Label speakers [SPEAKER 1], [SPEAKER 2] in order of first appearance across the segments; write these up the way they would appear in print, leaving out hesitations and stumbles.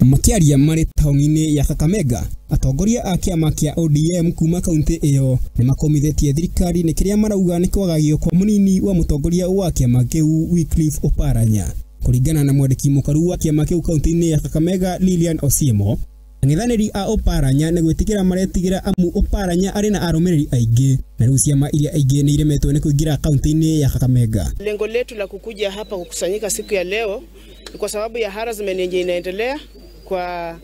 [SPEAKER 1] Makiaria mari taũni-inĩ ya Kakamega, atongoria a kiama kia ODM kuma kaunti iyo ni makomithetie thirikari ni kiria marauga ni kwagagio kwa munini wa mutongoria wa kiama kiu Wycliffe Oparanya. Kuringana na mwandiki mukaru wa kiama kiu kaunti-inĩ ya Kakamega Lilian Osiemo, ang'ethanĩri a Oparanya ni gwĩtigĩra maretigira amu Oparanya ari na arũmĩrĩri aingĩ na rĩu ciama iria aingĩ ni iremetwo ni kuingira kaunti-inĩ ya Kakamega.
[SPEAKER 2] Lengo letu la kukuja hapa kukusanyika siku ya leo ni kwa sababu ya harassment yenye inaendelea kwa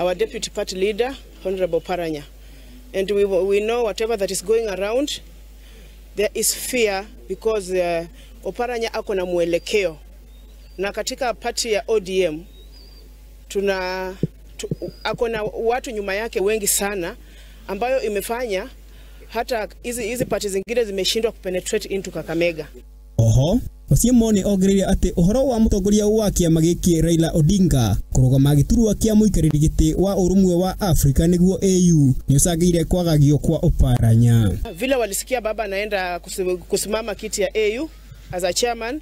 [SPEAKER 2] our deputy party leader Honorable Oparanya, and we know whatever that is going around, there is fear because Oparanya ako na mwelekeo, na katika party ya ODM ako na watu nyuma yake wengi sana, ambayo imefanya hata hizi party zingine zimeshindwa kupenetrate into Kakamega.
[SPEAKER 1] Oho, Osiemo ni ongereire ati uhoro wa mutongoria wa kiama giki Raila Odinga kurugama giturwa kia muikariri giti wa urumwe wa Afrika niguo AU ni usagire kwagagio kwa Oparanya.
[SPEAKER 2] Vile walisikia baba anaenda kusimama kiti ya AU as a chairman,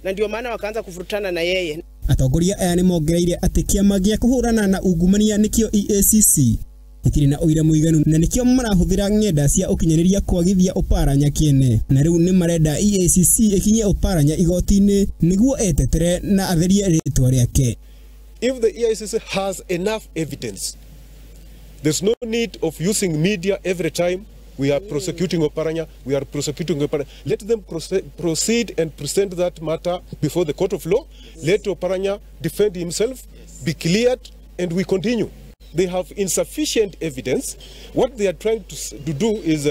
[SPEAKER 2] na ndio maana wakaanza kuvurutana na yeye. Atongoria aya ni mongereire ati kiama gia kuhurana na ungumania nikio EACC gitiri na uira muiganu na nikio marahuthira ng'enda cia ukinyaniria kwagithia Oparanya kiene, na riu ni marenda EACC ikinye Oparanya igoti-ini niguo etetere na atherie ritwa riake.
[SPEAKER 3] If the EACC has enough evidence, there's no need of using media every time we are prosecuting Oparanya, Let them proceed and present that matter before the court of law. Let Oparanya defend himself, be cleared, and we continue. They have insufficient evidence. What they are trying to do is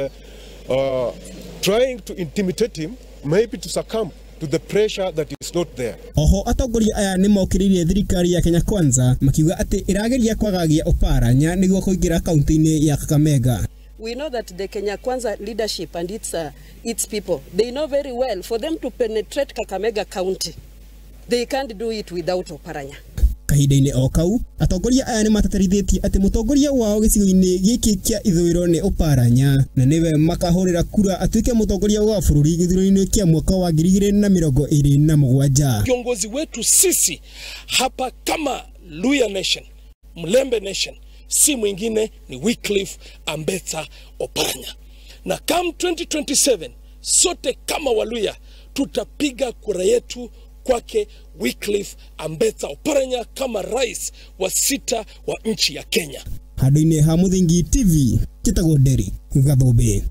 [SPEAKER 3] trying to intimidate him, maybe to succumb to the pressure that is not there.
[SPEAKER 1] Oho, atongoria aya nimokiriire thirikari ya Kenya Kwanza makiuga ati irageria kwagagia Oparanya niguo kuingira kaunti-ini ya Kakamega.
[SPEAKER 4] We know that the Kenya Kwanza leadership and its people, they know very well for them to penetrate Kakamega County, they can't do it without Oparanya.
[SPEAKER 1] Kahinda-ini o kau, atongoria aya ni mataterithitie ati mutongoria wao gicigo-ini giki kia ithũĩro ni Oparanya na niwe makahũrĩra kura atuike mutongoria wa bũrũri gĩthurano-inĩ kia mwaka wa 2027.
[SPEAKER 5] Kiongozi wetu sisi hapa kama Luya Nation, Mlembe Nation, si mwingine ni Wycliffe Oparanya. Na come 2027 sote kama Waluya tutapiga kura yetu kwake Wycliffe Oparanya kama rais wa 6 wa nchi ya Kenya.
[SPEAKER 1] Handũ-inĩ ha Mũthingi TV, Kitagwo Nderi, Gathobe.